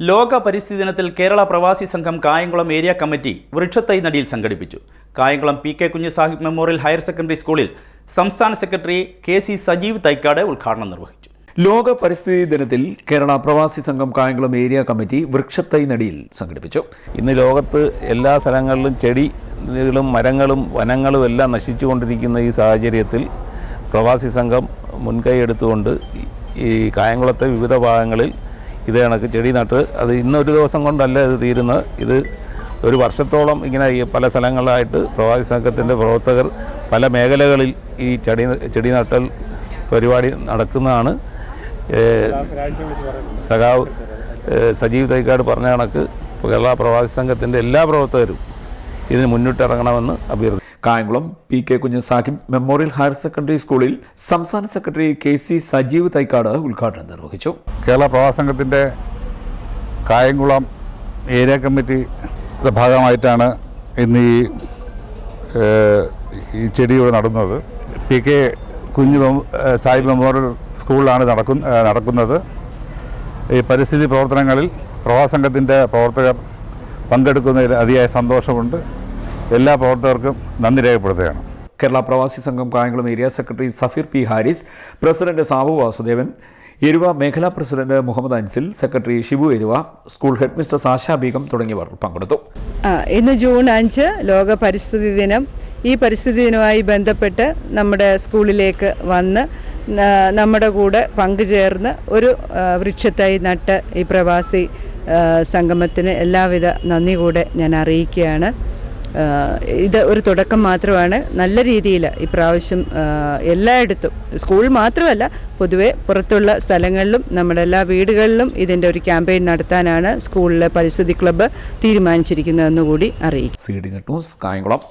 ലോക പരിസ്ഥിതി ദിനത്തിൽ കേരള പ്രവാസി സംഘം കായംകുളം ഏരിയ കമ്മിറ്റി വൃക്ഷത്തൈ നടിയിൽ സംഘടിപ്പിച്ചു. Kayamkulam PK. Kunjusahib memorial higher secondary സ്കൂളിൽ സംസ്ഥാന സെക്രട്ടറി കെ.സി. സജീവ് തൈക്കാട് ഉദ്ഘാടനം നിർവഹിച്ചു. ലോക പരിസ്ഥിതി ദിനത്തിൽ കേരള പ്രവാസി സംഘം കായംകുളം ഏരിയ കമ്മിറ്റി വൃക്ഷത്തൈ നടിയിൽ സംഘടിപ്പിച്ചു. ഇന്ന് ലോകത്ത് എല്ലാ സ്ഥലങ്ങളിലും ചെടികളും മരങ്ങളും വനങ്ങളും എല്ലാം നശിച്ചുകൊണ്ടിരിക്കുന്ന ഈ സാഹചര്യത്തിൽ പ്രവാസി സംഘം മുൻകൈ എടുത്തുകൊണ്ട് ഈ കായംകുളത്തെ വിവിധ ഭാഗങ്ങളിൽ ഇത് കണക്ക് ചെടി നട്ട് അത് ഇന്നൊരു ദിവസം കൊണ്ടല്ല ഇത് തീരുന്നത്. ഇത് ഒരു വർഷത്തോളം ഇങ്ങനെ പല സ്ഥലങ്ങളിലായിട്ട് പ്രവാസി സംഘത്തിൻ്റെ പ്രവർത്തകർ പല മേഖലകളിൽ ഈ ചെടി നട്ടൽ പരിപാടി നടക്കുന്നതാണ്. സഖാവ് സജീവ് തൈക്കാട് പറഞ്ഞ കണക്ക് കേരള പ്രവാസി സംഘത്തിൻ്റെ എല്ലാ പ്രവർത്തകരും ഇതിന് മുന്നിട്ടിറങ്ങണമെന്ന് അഭ്യർത്ഥിച്ചു. Kayamkulam PK. Kunjusahib memorial higher secondary സ്കൂളിൽ സംസ്ഥാന സെക്രട്ടറി കെ.സി. സജീവ് തൈക്കാട് ഉദ്ഘാടനം നിർവഹിച്ചു. കേരള പ്രവാസി സംഘത്തിൻ്റെ കായംകുളം ഏരിയ കമ്മിറ്റിയുടെ ഭാഗമായിട്ടാണ് ഇന്ന് ഈ ചെടിയോട് നടുന്നത്. പി.കെ. സാഹിബ് മെമ്മോറിയൽ സ്കൂളിലാണ് നടക്കുന്നത്. ഈ പരിസ്ഥിതി പ്രവർത്തനങ്ങളിൽ പ്രവാസി സംഘത്തിൻ്റെ പ്രവർത്തകർ പങ്കെടുക്കുന്നതിൽ അതിയായ സന്തോഷമുണ്ട്. എല്ലാ പ്രവർത്തകർക്കും നന്ദി രേഖപ്പെടുത്തുകയാണ്. Kerala Pravasi Sangham Kayamkulam area secretary Safeer P. Haris, president Sabu Vasudevan, Eruva മേഖലാ president Muhammad Ansil, secretary Shibu Eruva, school head mister Asha Begum തുടങ്ങിയവർ പങ്കെടുത്തു. ഇന്ന് ജൂൺ 5 ലോക പരിസ്ഥിതി ദിനം. ഈ പരിസ്ഥിതി ദിനവുമായി ബന്ധപ്പെട്ട് നമ്മുടെ സ്കൂളിലേക്ക് വന്ന് നമ്മുടെ കൂടെ പങ്കുചേർന്ന് ഒരു വൃക്ഷത്തൈ നട്ട് ഈ പ്രവാസി സംഗമത്തിന് എല്ലാവിധ നന്ദി കൂടെ ഞാൻ അറിയിക്കുകയാണ്. ഇത് ഒരു തുടക്കം മാത്രമാണ്. നല്ല രീതിയിൽ ഇപ്രാവശ്യം എല്ലായിടത്തും, സ്കൂൾ മാത്രമല്ല പൊതുവെ പുറത്തുള്ള സ്ഥലങ്ങളിലും നമ്മുടെ എല്ലാ വീടുകളിലും ഇതിൻ്റെ ഒരു ക്യാമ്പയിൻ നടത്താനാണ് സ്കൂളിലെ പരിസ്ഥിതി ക്ലബ്ബ് തീരുമാനിച്ചിരിക്കുന്നതെന്ന് കൂടി അറിയിക്കും. C D net news, Kayamkulam.